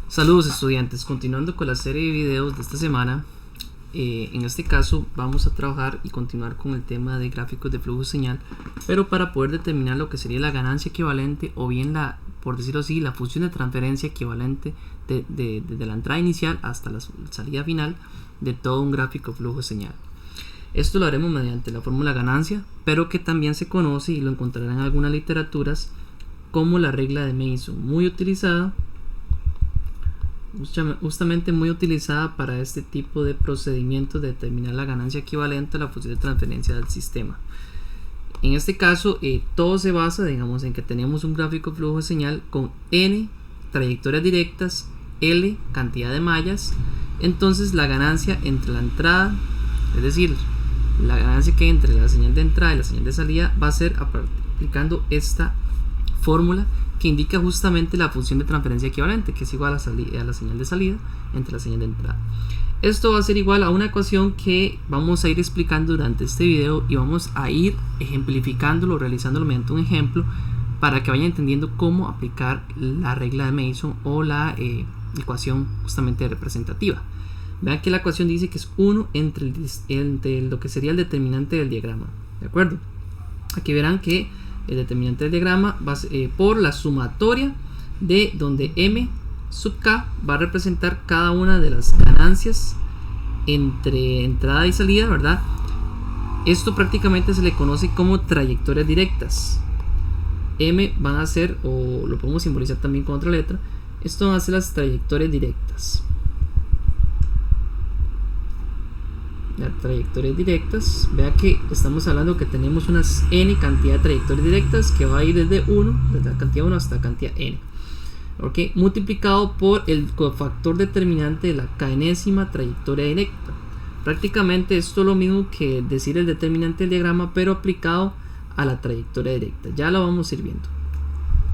Saludos estudiantes, continuando con la serie de videos de esta semana, en este caso vamos a trabajar y continuar con el tema de gráficos de flujo de señal, pero para poder determinar lo que sería la ganancia equivalente o bien la, por decirlo así, la función de transferencia equivalente desde la entrada inicial hasta la salida final de todo un gráfico de flujo de señal. Esto lo haremos mediante la fórmula ganancia, pero que también se conoce y lo encontrarán en algunas literaturas como la regla de Mason, justamente muy utilizada para este tipo de procedimientos de determinar la ganancia equivalente a la función de transferencia del sistema. En este caso, todo se basa, digamos, en que tenemos un gráfico de flujo de señal con n trayectorias directas, l cantidad de mallas. Entonces la ganancia entre la entrada, es decir, la ganancia que hay entre la señal de entrada y la señal de salida, va a ser aplicando esta fórmula que indica justamente la función de transferencia equivalente, que es igual a la señal de salida entre la señal de entrada. Esto va a ser igual a una ecuación que vamos a ir explicando durante este video y vamos a ir ejemplificándolo, realizándolo mediante un ejemplo para que vayan entendiendo cómo aplicar la regla de Mason o la ecuación justamente representativa. Vean que la ecuación dice que es 1 entre lo que sería el determinante del diagrama, ¿de acuerdo? Aquí verán que el determinante del diagrama va por la sumatoria de donde m sub k va a representar cada una de las ganancias entre entrada y salida, ¿verdad? Esto prácticamente se le conoce como trayectorias directas. M van a ser, o lo podemos simbolizar también con otra letra, esto van a ser las trayectorias directas. Las trayectorias directas, vea que estamos hablando que tenemos unas n cantidad de trayectorias directas que va a ir desde la cantidad 1 hasta la cantidad n, ¿ok? Multiplicado por el cofactor determinante de la k'enésima trayectoria directa. Prácticamente esto es lo mismo que decir el determinante del diagrama, pero aplicado a la trayectoria directa. Ya lo vamos a ir viendo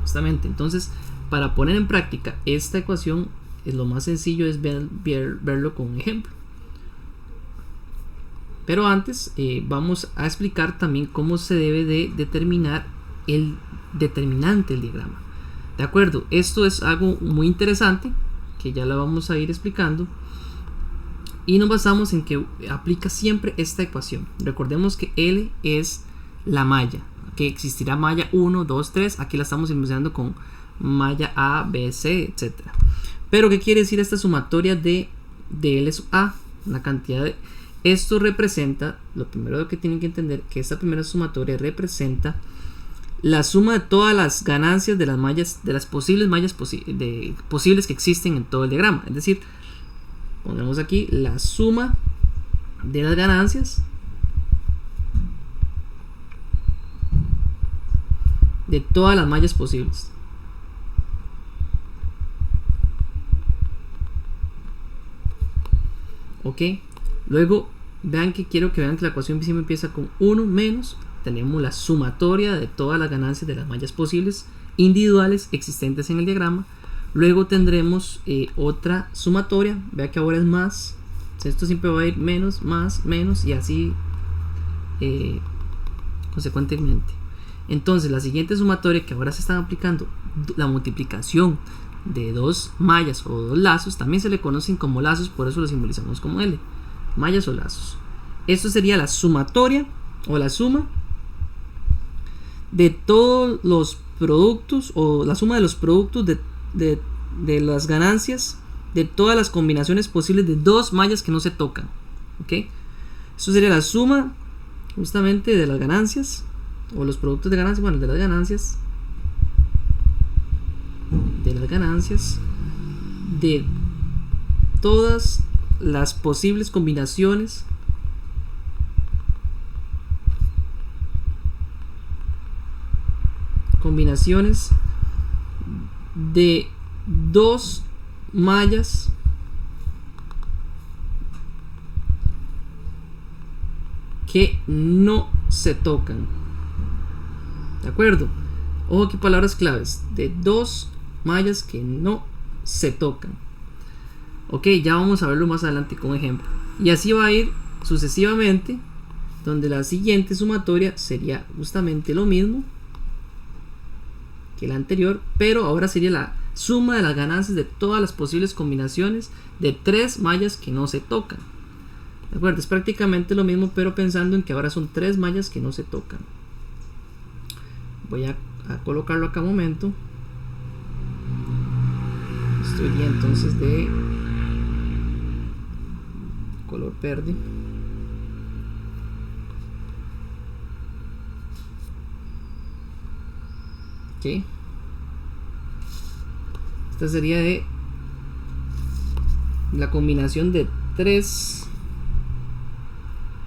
justamente. Entonces, para poner en práctica esta ecuación, lo más sencillo es verlo con un ejemplo. Pero antes vamos a explicar también cómo se debe de determinar el determinante del diagrama. De acuerdo, esto es algo muy interesante que ya lo vamos a ir explicando. Y nos basamos en que aplica siempre esta ecuación. Recordemos que L es la malla, que existirá malla 1, 2, 3. Aquí la estamos simbolizando con malla A, B, C, etc. Pero ¿qué quiere decir esta sumatoria de L sub A? La cantidad de... Esto representa, lo primero que tienen que entender, que esta primera sumatoria representa la suma de todas las ganancias de las mallas, de las posibles mallas posibles que existen en todo el diagrama. Es decir, pongamos aquí la suma de las ganancias de todas las mallas posibles. Ok. Luego vean que quiero que vean que la ecuación siempre empieza con 1 menos, tenemos la sumatoria de todas las ganancias de las mallas posibles individuales existentes en el diagrama. Luego tendremos otra sumatoria, vea que ahora es más, esto siempre va a ir menos, más, menos y así consecuentemente. Entonces la siguiente sumatoria, que ahora se están aplicando la multiplicación de dos mallas o dos lazos, también se le conocen como lazos, por eso lo simbolizamos como L, mallas o lazos. Esto sería la sumatoria o la suma de todos los productos, o la suma de los productos de las ganancias de todas las combinaciones posibles de dos mallas que no se tocan, ¿ok? Esto sería la suma justamente de las ganancias o los productos de ganancias, bueno, de las ganancias de todas las posibles combinaciones de dos mallas que no se tocan. ¿De acuerdo? Ojo aquí, palabras claves: de dos mallas que no se tocan. Ok, ya vamos a verlo más adelante con ejemplo. Y así va a ir sucesivamente, donde la siguiente sumatoria sería justamente lo mismo que la anterior, pero ahora sería suma de las ganancias de todas las posibles combinaciones de 3 mallas que no se tocan. ¿De acuerdo? Es prácticamente lo mismo, pero pensando en que ahora son 3 mallas que no se tocan. Voy a colocarlo acá un momento. Estoy ya entonces de color verde. Ok. Esta sería de la combinación de 3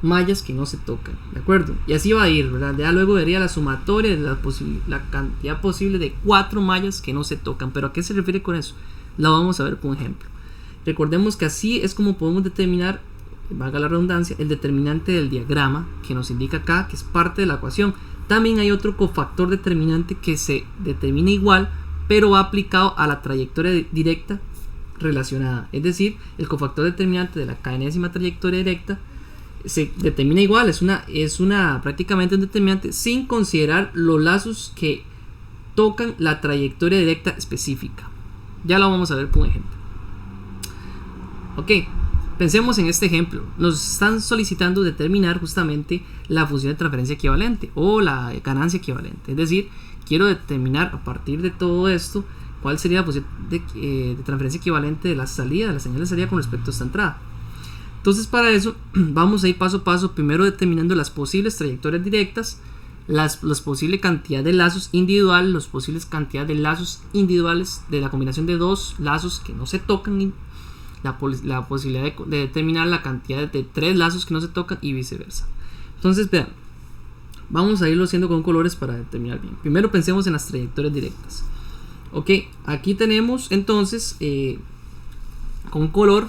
mallas que no se tocan, ¿de acuerdo? Y así va a ir, ¿verdad? Ya luego vería la sumatoria de la cantidad posible de 4 mallas que no se tocan. ¿Pero a qué se refiere con eso? La vamos a ver con ejemplo. Recordemos que así es como podemos determinar, valga la redundancia, el determinante del diagrama que nos indica acá que es parte de la ecuación. También hay otro cofactor determinante que se determina igual, pero va aplicado a la trayectoria directa relacionada. Es decir, el cofactor determinante de la k-enésima trayectoria directa se determina igual, es una prácticamente un determinante sin considerar los lazos que tocan la trayectoria directa específica. Ya lo vamos a ver con ejemplo. Ok, pensemos en este ejemplo. Nos están solicitando determinar justamente la función de transferencia equivalente o la ganancia equivalente. Es decir, quiero determinar a partir de todo esto cuál sería la función de transferencia equivalente de la salida, de la señal de salida con respecto a esta entrada. Entonces, para eso vamos a ir paso a paso, primero determinando las posibles trayectorias directas, las posibles cantidad de lazos individuales, las posibles cantidad de lazos individuales de la combinación de 2 lazos que no se tocan, la posibilidad de determinar la cantidad de 3 lazos que no se tocan y viceversa. Entonces, vean, vamos a irlo haciendo con colores para determinar bien. Primero pensemos en las trayectorias directas. Ok, aquí tenemos entonces con color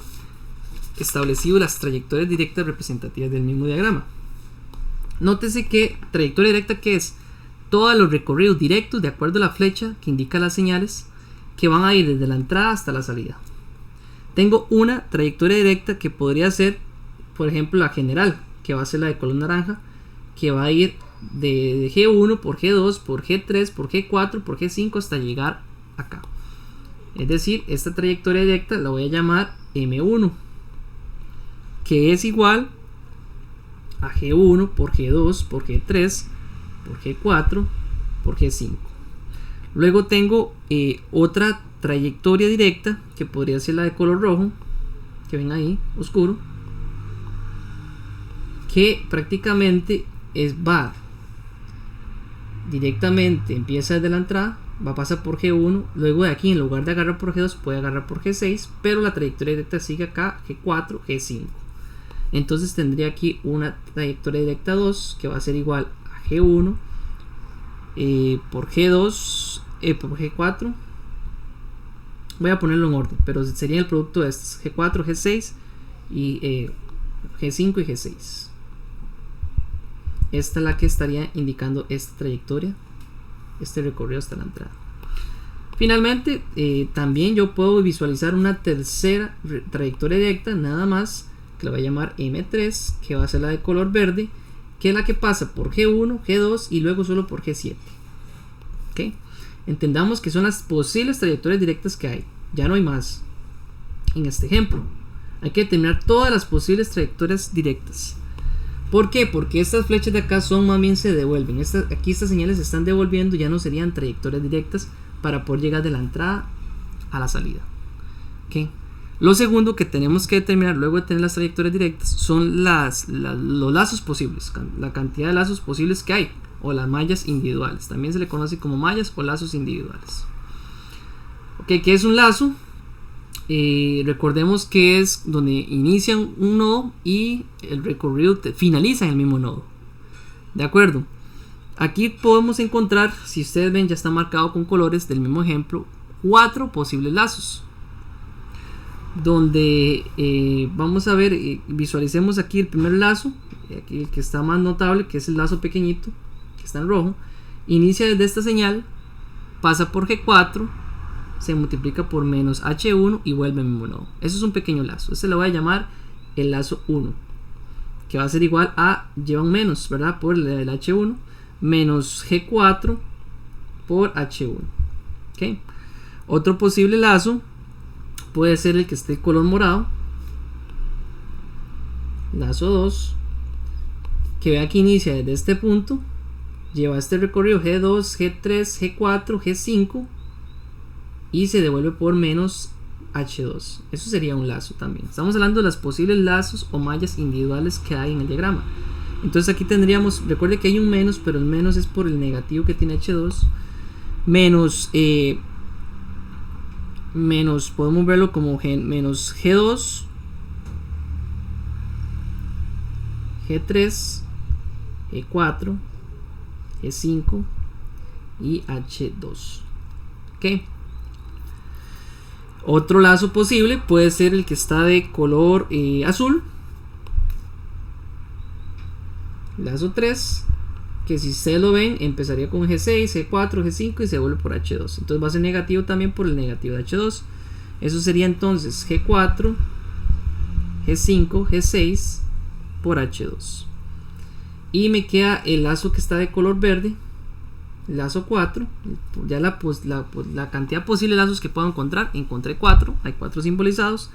establecido las trayectorias directas representativas del mismo diagrama. Nótese que trayectoria directa, que es todos los recorridos directos de acuerdo a la flecha que indica las señales que van a ir desde la entrada hasta la salida. Tengo una trayectoria directa que podría ser, por ejemplo, la general, que va a ser la de color naranja, que va a ir de G1 por G2 por G3 por G4 por G5 hasta llegar acá. Es decir, esta trayectoria directa la voy a llamar M1, que es igual a G1 por G2 por G3 por G4 por G5. Luego tengo otra trayectoria directa que podría ser la de color rojo, que ven ahí, oscuro, que prácticamente va directamente, empieza desde la entrada, va a pasar por G1, luego de aquí en lugar de agarrar por G2 puede agarrar por G6, pero la trayectoria directa sigue acá, G4, G5. Entonces tendría aquí una trayectoria directa 2 que va a ser igual a G1 por G2 por G4. Voy a ponerlo en orden, pero sería el producto de estos, G4, G6 y G5 y G6. Esta es la que estaría indicando esta trayectoria, este recorrido hasta la entrada. Finalmente, también yo puedo visualizar una tercera trayectoria directa, nada más, que la voy a llamar M3, que va a ser la de color verde, que es la que pasa por G1, G2 y luego solo por G7. ¿Okay? Entendamos que son las posibles trayectorias directas que hay, ya no hay más. En este ejemplo, hay que determinar todas las posibles trayectorias directas. ¿Por qué? Porque estas flechas de acá son más bien se devuelven. Aquí estas señales se están devolviendo, ya no serían trayectorias directas para poder llegar de la entrada a la salida. ¿Okay? Lo segundo que tenemos que determinar luego de tener las trayectorias directas son los lazos posibles, la cantidad de lazos posibles que hay, o las mallas individuales. También se le conoce como mallas o lazos individuales. ¿Okay? ¿Qué es un lazo? Recordemos que es donde inician un nodo y el recorrido finaliza en el mismo nodo. ¿De acuerdo? Aquí podemos encontrar, si ustedes ven, ya está marcado con colores del mismo ejemplo, 4 posibles lazos. Donde vamos a ver, visualicemos aquí el primer lazo, aquí el que está más notable, que es el lazo pequeñito, que está en rojo. Inicia desde esta señal, pasa por G4, se multiplica por menos H1 y vuelve al mismo nodo. Eso es un pequeño lazo. Este lo voy a llamar el lazo 1, que va a ser igual a, lleva un menos, ¿verdad? Por el H1 menos G4 por H1. ¿Okay? Otro posible lazo puede ser el que esté color morado, lazo 2, que vea que inicia desde este punto, lleva este recorrido G2, G3, G4, G5 y se devuelve por menos H2. Eso sería un lazo también. Estamos hablando de los posibles lazos o mallas individuales que hay en el diagrama. Entonces aquí tendríamos, recuerde que hay un menos, pero el menos es por el negativo que tiene H2, menos podemos verlo como menos G2, G3, G4, G5 y H2. Ok. Otro lazo posible puede ser el que está de color azul, lazo 3, que si ustedes lo ven empezaría con G6, G4, G5 y se vuelve por H2. Entonces va a ser negativo también por el negativo de H2. Eso sería entonces G4, G5, G6 por H2. Y me queda el lazo que está de color verde, lazo 4. Ya la cantidad posible de lazos que puedo encontrar, encontré 4, hay 4 simbolizados,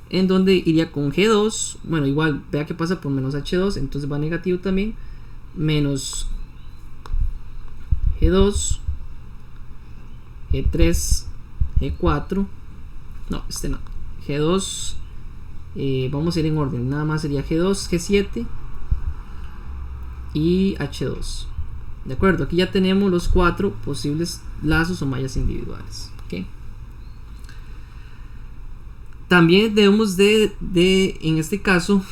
en donde iría con G2, bueno, igual vea que pasa por menos H2, entonces va negativo también, menos G2, G3, G4, no, no, G2, vamos a ir en orden, nada más sería G2, G7 y H2. De acuerdo, aquí ya tenemos los 4 posibles lazos o mallas individuales. ¿Okay? También debemos en este caso,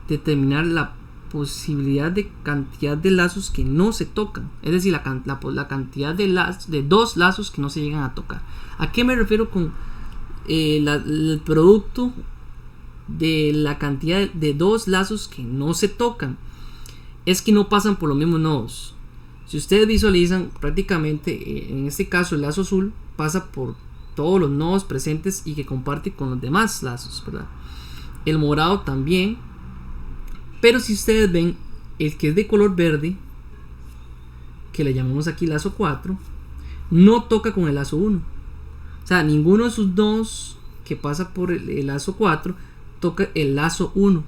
determinar la posibilidad de cantidad de lazos que no se tocan. Es decir, la cantidad de dos lazos que no se llegan a tocar. ¿A qué me refiero con el producto de la cantidad de dos lazos que no se tocan? Es que no pasan por los mismos nodos. Si ustedes visualizan, prácticamente en este caso el lazo azul pasa por todos los nodos presentes y que comparte con los demás lazos, ¿verdad? El morado también, pero si ustedes ven el que es de color verde, que le llamamos aquí lazo 4, no toca con el lazo 1. O sea, ninguno de sus nodos que pasa por el lazo 4 toca el lazo 1.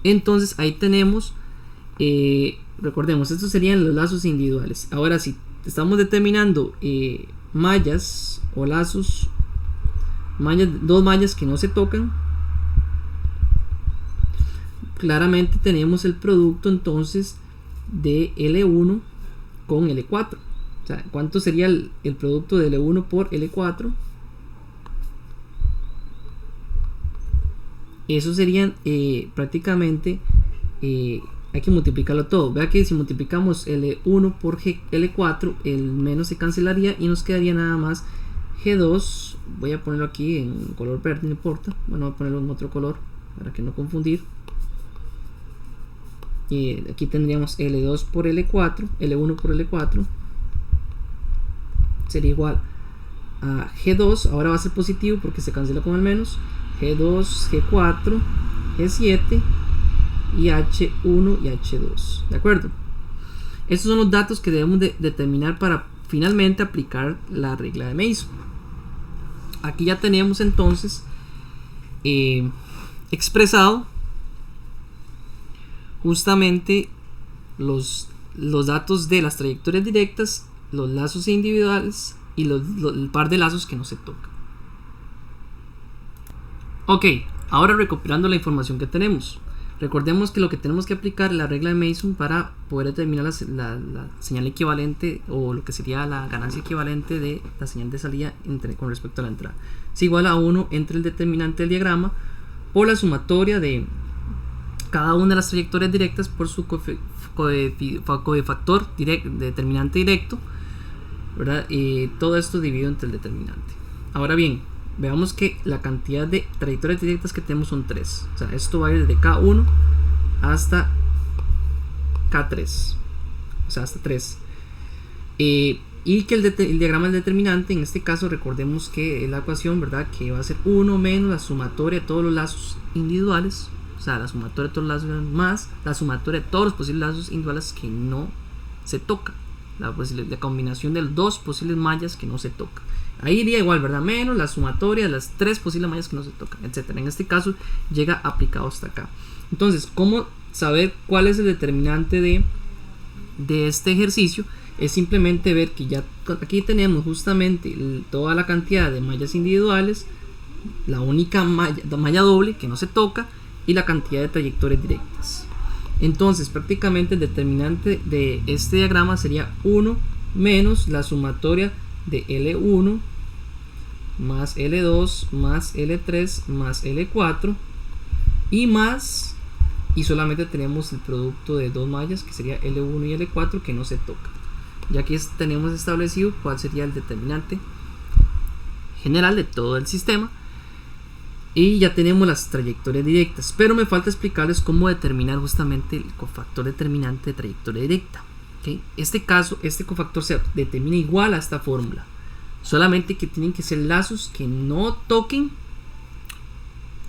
Entonces ahí tenemos, recordemos, estos serían los lazos individuales. Ahora, si estamos determinando mallas o lazos, dos mallas que no se tocan, claramente tenemos el producto entonces de L1 con L4. O sea, ¿cuánto sería el producto de L1 por L4? Eso serían prácticamente, hay que multiplicarlo todo. Vea que si multiplicamos L1 por L4, el menos se cancelaría y nos quedaría nada más G2. Voy a ponerlo aquí en color verde, no importa. Bueno, voy a ponerlo en otro color para que no confundir. Y aquí tendríamos L2 por L4, L1 por L4 sería igual a G2. Ahora va a ser positivo porque se cancela con el menos. G2, G4, G7 y H1 y H2. ¿De acuerdo? Estos son los datos que debemos de determinar para finalmente aplicar la regla de Mason. Aquí ya tenemos entonces expresado justamente los datos de las trayectorias directas, los lazos individuales y el par de lazos que no se tocan. Ok, ahora recopilando la información que tenemos. Recordemos que lo que tenemos que aplicar es la regla de Mason para poder determinar la señal equivalente, o lo que sería la ganancia equivalente de la señal de salida con respecto a la entrada. Es igual a 1 entre el determinante del diagrama por la sumatoria de cada una de las trayectorias directas por su cofactor determinante directo, ¿verdad? Y todo esto dividido entre el determinante. Ahora bien, veamos que la cantidad de trayectorias directas que tenemos son 3. O sea, esto va a ir desde K1 hasta K3. O sea, hasta 3. Y que el diagrama del determinante, en este caso, recordemos que es la ecuación, ¿verdad? Que va a ser 1 menos la sumatoria de todos los lazos individuales. O sea, la sumatoria de todos los lazos más la sumatoria de todos los posibles lazos individuales que no se tocan. La combinación de dos posibles mallas que no se tocan. Ahí iría igual, ¿verdad? Menos la sumatoria de las 3 posibles mallas que no se tocan, etcétera. En este caso llega aplicado hasta acá. Entonces, ¿cómo saber cuál es el determinante de este ejercicio? Es simplemente ver que ya aquí tenemos justamente toda la cantidad de mallas individuales, la única malla doble que no se toca y la cantidad de trayectorias directas. Entonces prácticamente el determinante de este diagrama sería 1 menos la sumatoria de L1 más L2 más L3 más L4 y solamente tenemos el producto de dos mallas que sería L1 y L4 que no se toca. Ya aquí tenemos establecido cuál sería el determinante general de todo el sistema y ya tenemos las trayectorias directas, pero me falta explicarles cómo determinar justamente el cofactor determinante de trayectoria directa. ¿Okay? Este cofactor se determina igual a esta fórmula, solamente que tienen que ser lazos que no toquen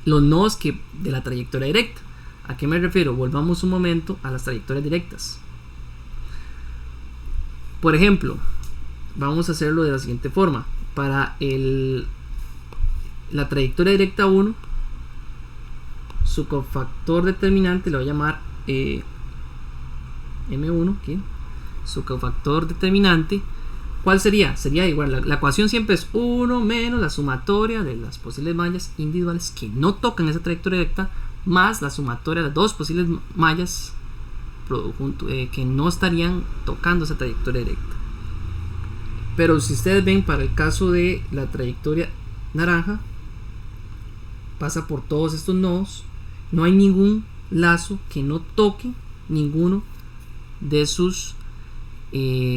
los nodos de la trayectoria directa. ¿A qué me refiero? Volvamos un momento a las trayectorias directas. Por ejemplo, vamos a hacerlo de la siguiente forma. Para la trayectoria directa 1, su cofactor determinante le voy a llamar M1, ¿okay? Su cofactor determinante, ¿cuál sería? Sería igual, la ecuación siempre es 1 menos la sumatoria de las posibles mallas individuales que no tocan esa trayectoria directa más la sumatoria de las dos posibles mallas que no estarían tocando esa trayectoria directa. Pero si ustedes ven, para el caso de la trayectoria naranja, pasa por todos estos nodos, no hay ningún lazo que no toque ninguno de sus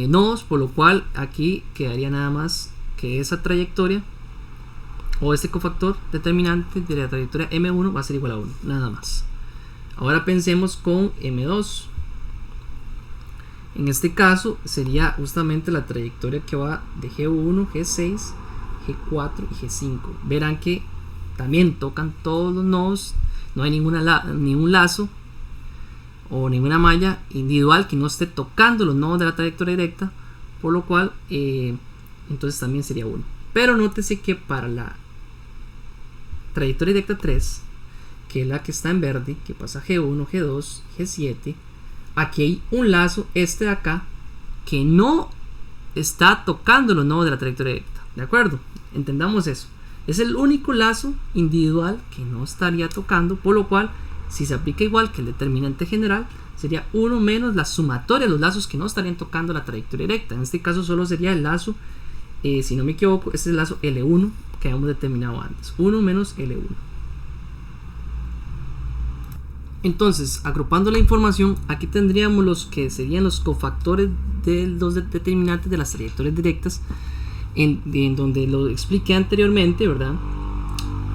nodos, por lo cual aquí quedaría nada más que esa trayectoria o este cofactor determinante de la trayectoria M1 va a ser igual a 1, nada más. Ahora pensemos con M2. En este caso sería justamente la trayectoria que va de G1, G6, G4 y G5. Verán que también tocan todos los nodos, no hay ningún lazo o ninguna malla individual que no esté tocando los nodos de la trayectoria directa, por lo cual entonces también sería 1. Pero nótese que para la trayectoria directa 3, que es la que está en verde, que pasa G1, G2, G7, aquí hay un lazo, este de acá, que no está tocando los nodos de la trayectoria directa. ¿De acuerdo? Entendamos eso. Es el único lazo individual que no estaría tocando, por lo cual, si se aplica igual que el determinante general, sería 1 menos la sumatoria de los lazos que no estarían tocando la trayectoria directa. En este caso solo sería el lazo, si no me equivoco, este es el lazo L1 que habíamos determinado antes. 1 menos L1. Entonces, agrupando la información, aquí tendríamos los que serían los cofactores de los determinantes de las trayectorias directas, en donde lo expliqué anteriormente, ¿verdad?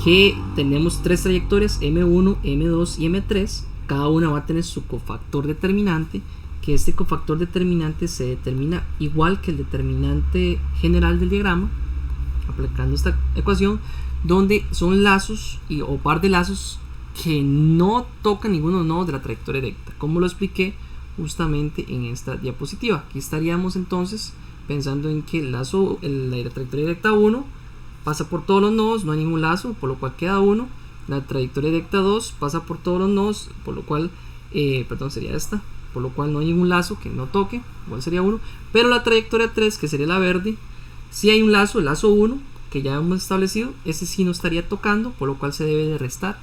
Que tenemos tres trayectorias, M1, M2 y M3. Cada una va a tener su cofactor determinante, que este cofactor determinante se determina igual que el determinante general del diagrama, aplicando esta ecuación, donde son lazos o par de lazos que no tocan ninguno de los nodos de la trayectoria directa, como lo expliqué justamente en esta diapositiva. Aquí estaríamos entonces pensando en que la trayectoria directa 1 pasa por todos los nodos, no hay ningún lazo, por lo cual queda 1. La trayectoria directa 2 pasa por todos los nodos, por lo cual, sería esta, por lo cual no hay ningún lazo que no toque, igual sería 1. Pero la trayectoria 3, que sería la verde, si hay un lazo, el lazo 1, que ya hemos establecido, ese sí no estaría tocando, por lo cual se debe de restar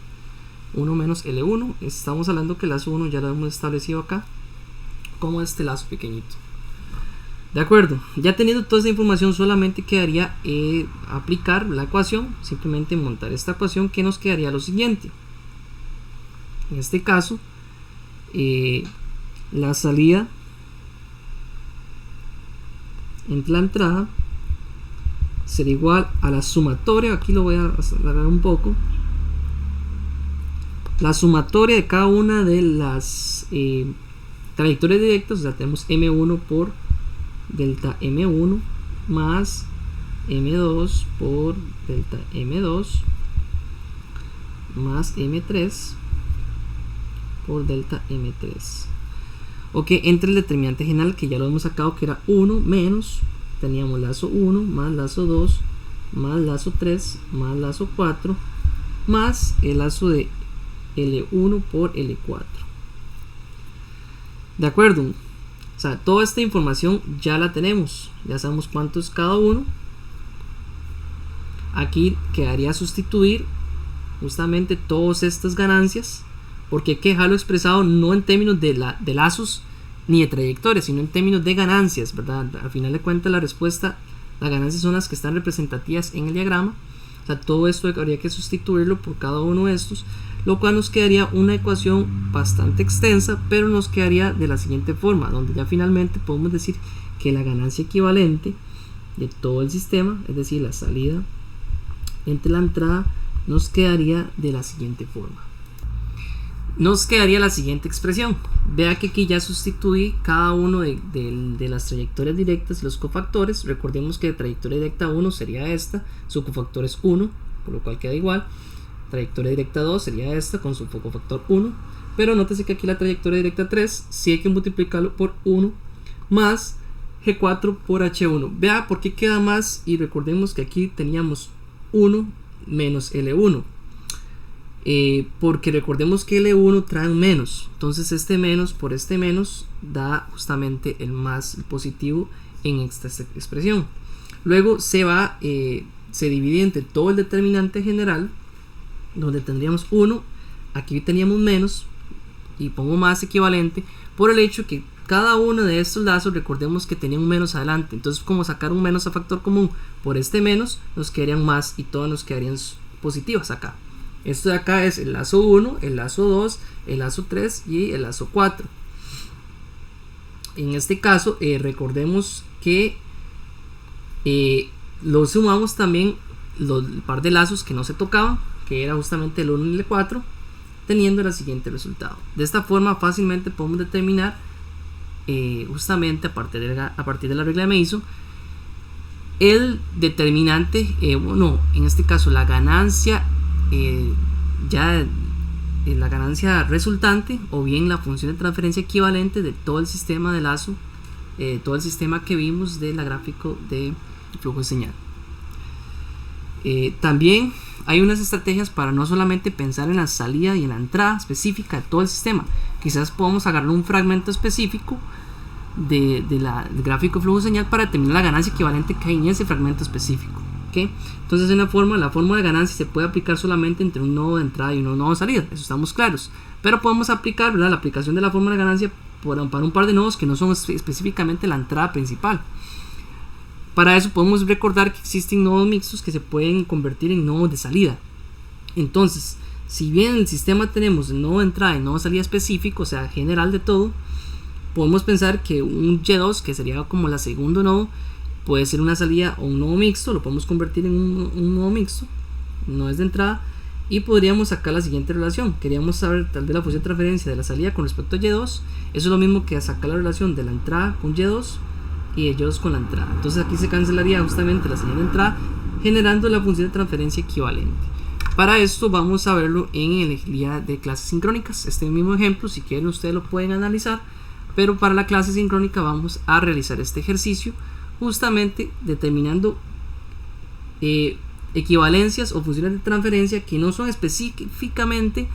1 menos L1. Estamos hablando que el lazo 1 ya lo hemos establecido acá como este lazo pequeñito. De acuerdo, ya teniendo toda esta información, solamente quedaría aplicar la ecuación, simplemente montar esta ecuación, que nos quedaría lo siguiente. En este caso, la salida entre la entrada será igual a la sumatoria, aquí lo voy a alargar un poco, la sumatoria de cada una de las trayectorias directas. O sea, tenemos M1 por delta M1 más M2 por delta M2 más M3 por delta M3. Ok, entre el determinante general, que ya lo hemos sacado, que era 1 menos, teníamos lazo 1 más lazo 2 más lazo 3 más lazo 4 más el lazo de L1 por L4. De acuerdo, o sea, toda esta información ya la tenemos, ya sabemos cuánto es cada uno. Aquí quedaría sustituir justamente todas estas ganancias, porque hay que dejarlo expresado no en términos de lazos ni de trayectorias, sino en términos de ganancias, ¿verdad? Al final de cuentas la respuesta, las ganancias son las que están representativas en el diagrama. O sea, todo esto habría que sustituirlo por cada uno de estos, lo cual nos quedaría una ecuación bastante extensa, pero nos quedaría de la siguiente forma, donde ya finalmente podemos decir que la ganancia equivalente de todo el sistema, es decir, la salida entre la entrada, nos quedaría de la siguiente forma. Nos quedaría la siguiente expresión. Vea que aquí ya sustituí cada uno de las trayectorias directas y los cofactores. Recordemos que de trayectoria directa 1 sería esta, su cofactor es 1, por lo cual queda igual. Trayectoria directa 2 sería esta con su cofactor 1, pero nótese que aquí la trayectoria directa 3 sí hay que multiplicarlo por 1 más G4 por H1. Vea por qué queda más, y recordemos que aquí teníamos 1 menos L1, porque recordemos que L1 trae un menos, entonces este menos por este menos da justamente el más positivo en esta expresión. Luego se divide entre todo el determinante general, donde tendríamos 1, aquí teníamos menos, y pongo más equivalente por el hecho que cada uno de estos lazos, recordemos que tenía un menos adelante, entonces como sacar un menos a factor común por este menos, nos quedarían más y todas nos quedarían positivas acá. Esto de acá es el lazo 1, el lazo 2, el lazo 3 y el lazo 4. En este caso recordemos que lo sumamos también el par de lazos que no se tocaban, que era justamente el 1 y el 4, teniendo el siguiente resultado. De esta forma fácilmente podemos determinar justamente a partir de la regla de Mason el determinante, en este caso la ganancia, la ganancia resultante, o bien la función de transferencia equivalente de todo el sistema de lazo, todo el sistema que vimos de la gráfico de flujo de señal. También hay unas estrategias para no solamente pensar en la salida y en la entrada específica de todo el sistema. Quizás podamos agarrar un fragmento específico del gráfico de flujo de señal para determinar la ganancia equivalente que hay en ese fragmento específico. ¿Okay? Entonces la fórmula de ganancia se puede aplicar solamente entre un nodo de entrada y un nodo de salida, eso estamos claros, pero podemos aplicar, ¿verdad?, la aplicación de la fórmula de ganancia para un par de nodos que no son específicamente la entrada principal. Para eso podemos recordar que existen nodos mixtos que se pueden convertir en nodos de salida. Entonces, si bien en el sistema tenemos el nodo de entrada y nodo de salida específico, o sea, general de todo, podemos pensar que un Y2, que sería como la segundo nodo, puede ser una salida o un nodo mixto, lo podemos convertir en un nodo mixto, no es de entrada, y podríamos sacar la siguiente relación. Queríamos saber tal vez la función de transferencia de la salida con respecto a Y2, eso es lo mismo que sacar la relación de la entrada con Y2 y de Y2 con la entrada. Entonces aquí se cancelaría justamente la señal de entrada, generando la función de transferencia equivalente. Para esto vamos a verlo en el día de clases sincrónicas, este mismo ejemplo, si quieren ustedes lo pueden analizar, pero para la clase sincrónica vamos a realizar este ejercicio justamente determinando equivalencias o funciones de transferencia que no son específicamente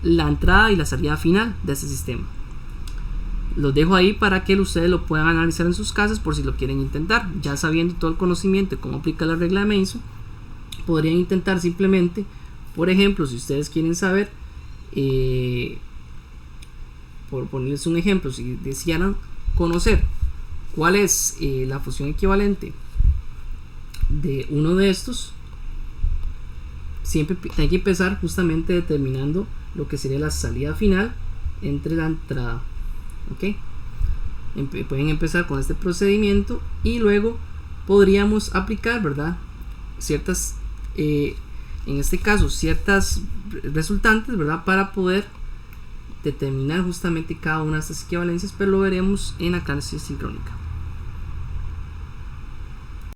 la entrada y la salida final de este sistema. Los dejo ahí para que ustedes lo puedan analizar en sus casas por si lo quieren intentar. Ya sabiendo todo el conocimiento de cómo aplicar la regla de Mason, podrían intentar simplemente, por ejemplo, si ustedes quieren saber, por ponerles un ejemplo, si desearan conocer cuál es la función equivalente de uno de estos, siempre hay que empezar justamente determinando lo que sería la salida final entre la entrada. ¿Ok? Pueden empezar con este procedimiento y luego podríamos aplicar, ¿verdad?, ciertas, en este caso, ciertas resultantes, ¿verdad?, para poder determinar justamente cada una de estas equivalencias, pero lo veremos en la clase sincrónica.